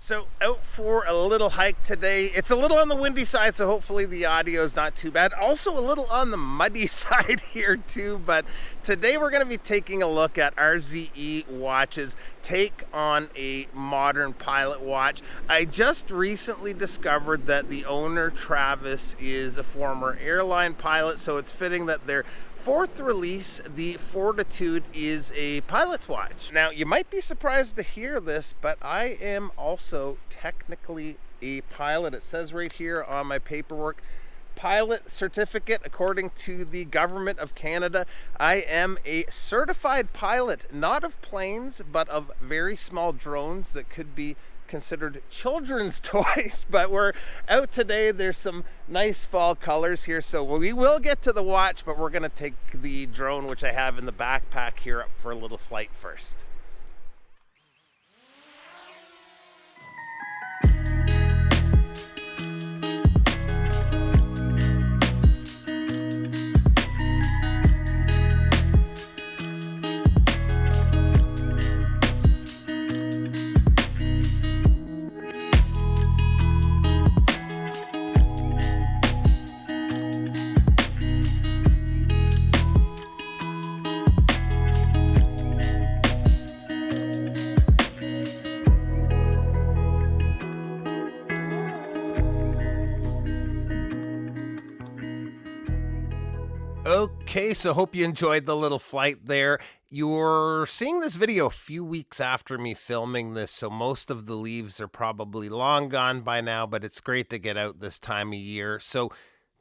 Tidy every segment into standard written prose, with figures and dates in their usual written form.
So out for a little hike today. It's a little on the windy side, so hopefully the audio is not too bad. Also a little on the muddy side here too, but today we're going to be taking a look at RZE Watches' take on a modern pilot watch. I just recently discovered that the owner, Travis, is a former airline pilot, so it's fitting that their fourth release, the Fortitude, is a pilot's watch. Now, you might be surprised to hear this, but I am also technically a pilot. It says right here on my paperwork, pilot certificate according to the government of Canada. I am a certified pilot, not of planes, but of very small drones that could be considered children's toys. But we're out today. There's some nice fall colors here, so we will get to the watch, but we're going to take the drone, which I have in the backpack here, up for a little flight first. Okay, so hope you enjoyed the little flight there. You're seeing this video a few weeks after me filming this, so most of the leaves are probably long gone by now, but it's great to get out this time of year. So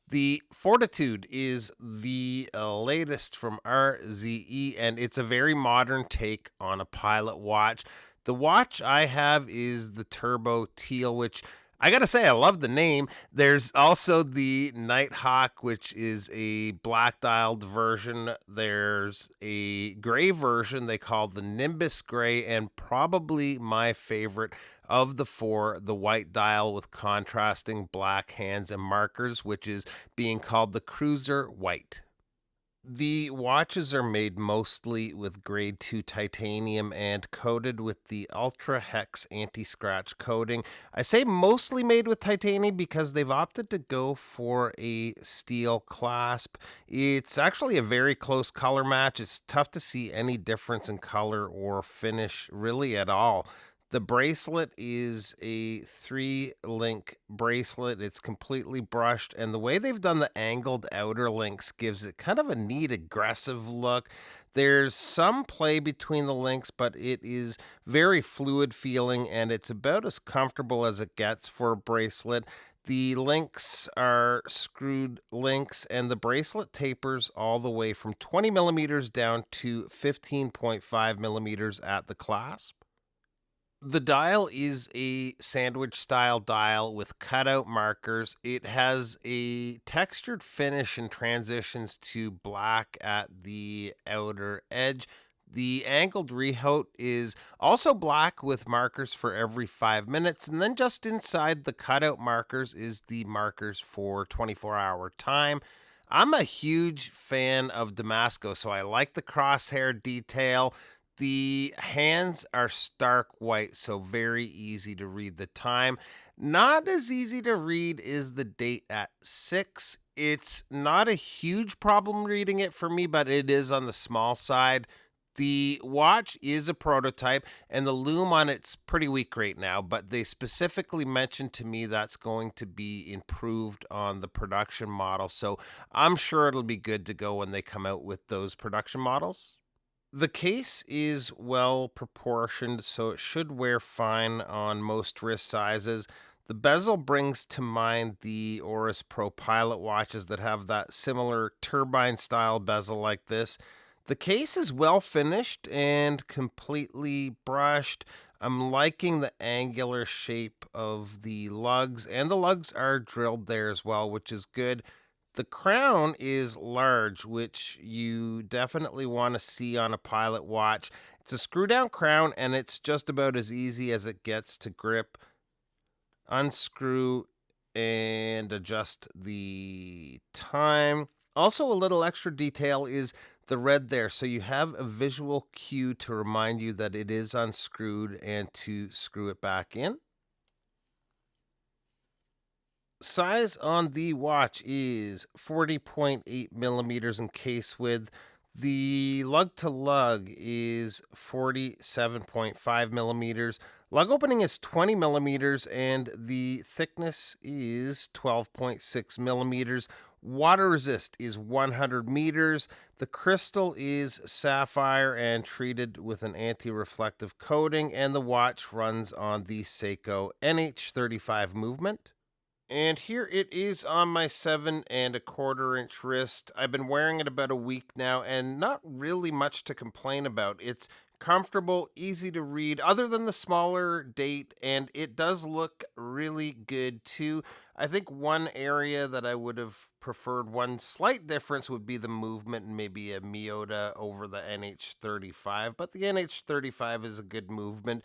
the Fortitude is the latest from RZE, and it's a very modern take on a pilot watch. The watch I have is the Turbo Teal, which I gotta say, I love the name. There's also the Nighthawk, which is a black dialed version. There's a gray version they call the Nimbus Gray, and probably my favorite of the four, the white dial with contrasting black hands and markers, which is being called the Cruiser White. The watches are made mostly with grade 2 titanium and coated with the Ultra Hex anti-scratch coating. I say mostly made with titanium because they've opted to go for a steel clasp. It's actually a very close color match. It's tough to see any difference in color or finish really at all. The bracelet is a 3-link bracelet. It's completely brushed, and the way they've done the angled outer links gives it kind of a neat, aggressive look. There's some play between the links, but it is very fluid feeling, and it's about as comfortable as it gets for a bracelet. The links are screwed links, and the bracelet tapers all the way from 20 millimeters down to 15.5 millimeters at the clasp. The dial is a sandwich style dial with cutout markers. It has a textured finish and transitions to black at the outer edge. The angled rehaut is also black with markers for every 5 minutes. And then just inside the cutout markers is the markers for 24-hour time. I'm a huge fan of Damasco, so I like the crosshair detail. The hands are stark white, so very easy to read the time. Not as easy to read is the date at 6. It's not a huge problem reading it for me, but it is on the small side. The watch is a prototype, and the lume on it's pretty weak right now, but they specifically mentioned to me that's going to be improved on the production model, so I'm sure it'll be good to go when they come out with those production models. The case is well proportioned, so it should wear fine on most wrist sizes. The bezel brings to mind the Oris Pro Pilot watches that have that similar turbine style bezel like this. The case is well finished and completely brushed. I'm liking the angular shape of the lugs, and the lugs are drilled there as well, which is good. The crown is large, which you definitely want to see on a pilot watch. It's a screw down crown, and it's just about as easy as it gets to grip, unscrew, and adjust the time. Also, a little extra detail is the red there, so you have a visual cue to remind you that it is unscrewed and to screw it back in. Size on the watch is 40.8 millimeters in case width. The lug to lug is 47.5 millimeters. Lug opening is 20 millimeters, and the thickness is 12.6 millimeters. Water resist is 100 meters. The crystal is sapphire and treated with an anti-reflective coating, and the watch runs on the Seiko NH35 movement. And here it is on my 7.25 inch wrist. I've been wearing it about a week now and not really much to complain about. It's comfortable, easy to read, other than the smaller date, and it does look really good too. I think one area that I would have preferred one slight difference would be the movement and maybe a Miyota over the NH35, but the NH35 is a good movement.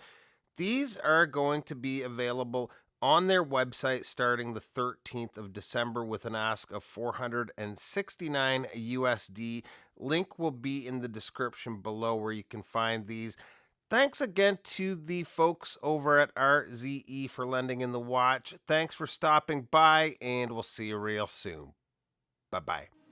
These are going to be available on their website starting the 13th of December with an ask of 469 USD. Link will be in the description below where you can find these. Thanks again to the folks over at RZE for lending in the watch. Thanks for stopping by, and we'll see you real soon. Bye bye.